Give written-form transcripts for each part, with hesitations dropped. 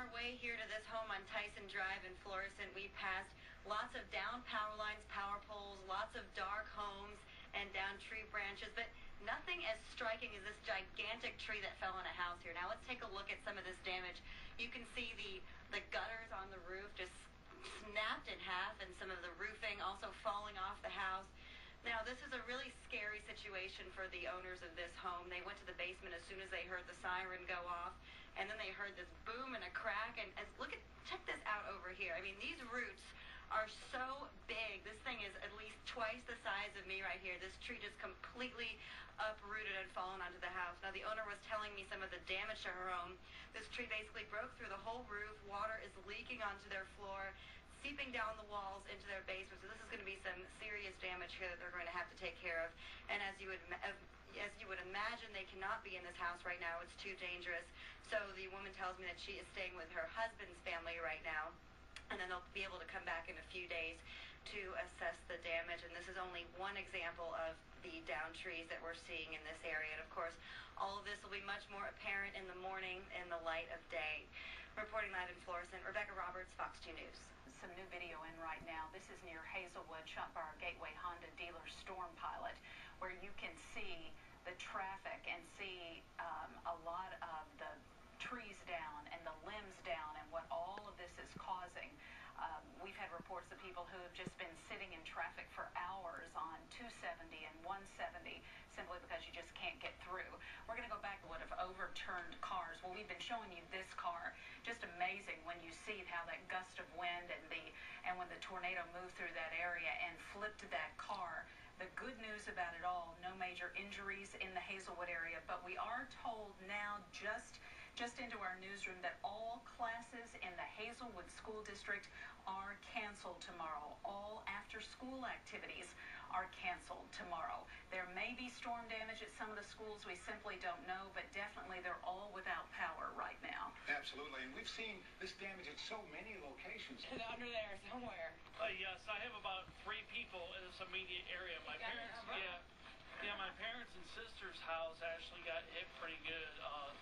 our way here to this home on Tyson Drive in Florissant, we passed lots of down power lines, power poles, lots of dark homes, and down tree branches, but nothing as striking as this gigantic tree that fell on a house here. Now let's take a look at some of this damage. You can see the gutters on the roof just snapped in half, and some of the roofing also falling off the house. Now, this is a really scary situation for the owners of this home. They went to the basement as soon as they heard the siren go off, and then they heard this boom and a crack. And check this out over here. I mean, these roots are so big. This thing is at least twice the size of me right here. This tree just completely uprooted and fallen onto the house. Now, the owner was telling me some of the damage to her home. This tree basically broke through the whole roof. Water is leaking onto their floor, seeping down the walls into their basement. So this is going to be some serious damage here that they're going to have to take care of. And as you would imagine, they cannot be in this house right now. It's too dangerous. So the woman tells me that she is staying with her husband's family right now, and then they'll be able to come back in a few days to assess the damage. And this is only one example of the down trees that we're seeing in this area. And of course, all of this will be much more apparent in the morning in the light of day. Reporting live in Florissant, Rebecca Roberts, Fox 2 News. Some new video in right now. This is near Hazelwood, shot by our Gateway Honda dealer Storm Pilot, where you can see the traffic and see a lot of the trees down and the limbs down and what all of this is causing. We've had reports of people who have just been sitting in traffic for hours on 270 and 170 simply because you just can't get through. We're going to go back to what have overturned cars. Well, we've been showing you this car. Just amazing when you see how that gust of wind and when the tornado moved through that area and flipped that car. The good news about it all, no major injuries in the Hazelwood area, but we are told now just into our newsroom that all classes in the Hazelwood School District are canceled tomorrow. All after-school activities are canceled tomorrow. There may be storm damage at some of the schools. We simply don't know, but definitely they're all without power right now. Absolutely, and we've seen this damage at so many locations. Under there somewhere. Yes, I have about 3 people in this immediate area. My parents, my parents and sister's house actually got hit pretty good.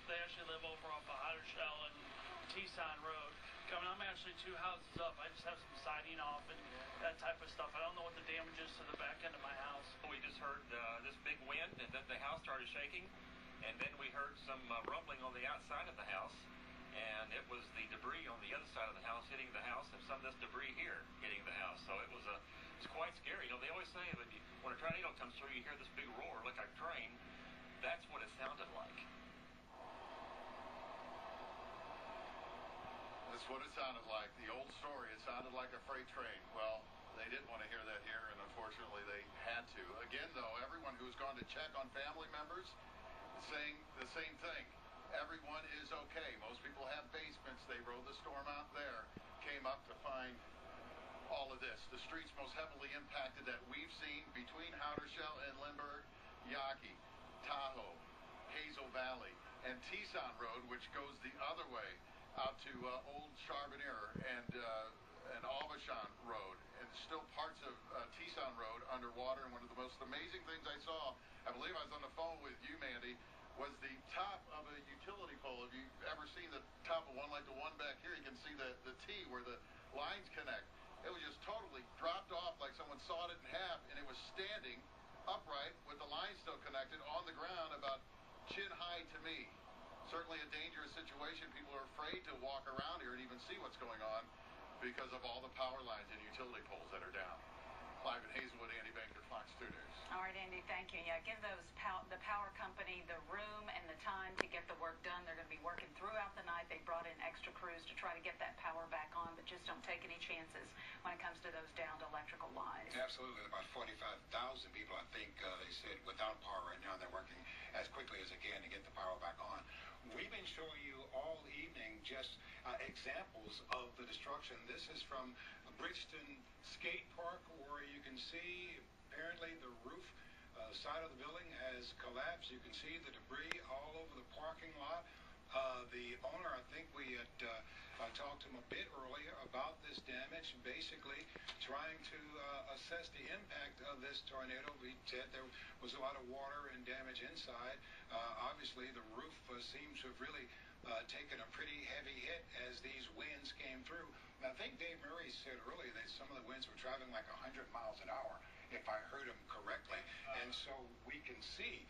They actually live over off of Shell and Tucson Road. I'm actually 2 houses up. I just have some siding off and that type of stuff. I don't know what the damage is to the back end of my house. We just heard this big wind, and then the house started shaking, and then we heard some rumbling on the outside of the house, and it was the debris on the other side of the house hitting the house, and some of this debris here hitting the house. So it's quite scary. You know, they always say that when a tornado comes through, you hear this big roar like a train. That's what it sounded like. That's what it sounded like. The old story, it sounded like a freight train. Well, they didn't want to hear that here, and unfortunately they had to. Again, though, everyone who's gone to check on family members is saying the same thing. Everyone is okay. Most people have basements. They rode the storm out there, came up to find all of this. The streets most heavily impacted that we've seen between Shell and Lindbergh, Yaqui, Tahoe, Hazel Valley, and Tucson Road, which goes the other way out to Old Charbonnier and Aubuchon Road, and still parts of Tucson Road underwater. And one of the most amazing things I saw, I believe I was on the phone with you, Mandy, was the top of a utility pole. Have you ever seen the top of one like the one back here? You can see the T where the lines connect. It was just totally dropped off like someone sawed it in half, and it was standing upright with the lines still connected on the ground about chin high to me. Certainly a dangerous situation. People are afraid to walk around here and even see what's going on because of all the power lines and utility poles that are down. Live in Hazelwood, Andy Banker, Fox 2 News. All right, Andy, thank you. Yeah, give the power company the room and the time to get the work done. They're going to be working throughout the night. They brought in extra crews to try to get that power back on, but just don't take any chances when it comes to those downed electrical lines. Absolutely. About 45,000 people, I think, they said, without power right now. They're working as quickly as they can to get the power back on. We've been showing you all evening just examples of the destruction. This is from Bridgeton Skate Park, where you can see apparently the roof side of the building has collapsed. You can see the debris all over the parking lot. The owner, I think we had talked to him a bit earlier about this damage, basically trying to assess the impact of this tornado. We said there was a lot of water and damage inside. Obviously, the roof seems to have really taken a pretty heavy hit as these winds came through. And I think Dave Murray said earlier that some of the winds were traveling like 100 miles an hour, if I heard him correctly. And so we can see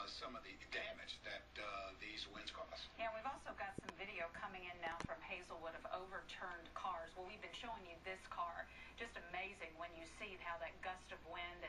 some of the damage that these winds cause. Yeah, we've also got some video coming in now from Hazelwood of overturned cars. Well, we've been showing you this car. Just amazing when you see how that gust of wind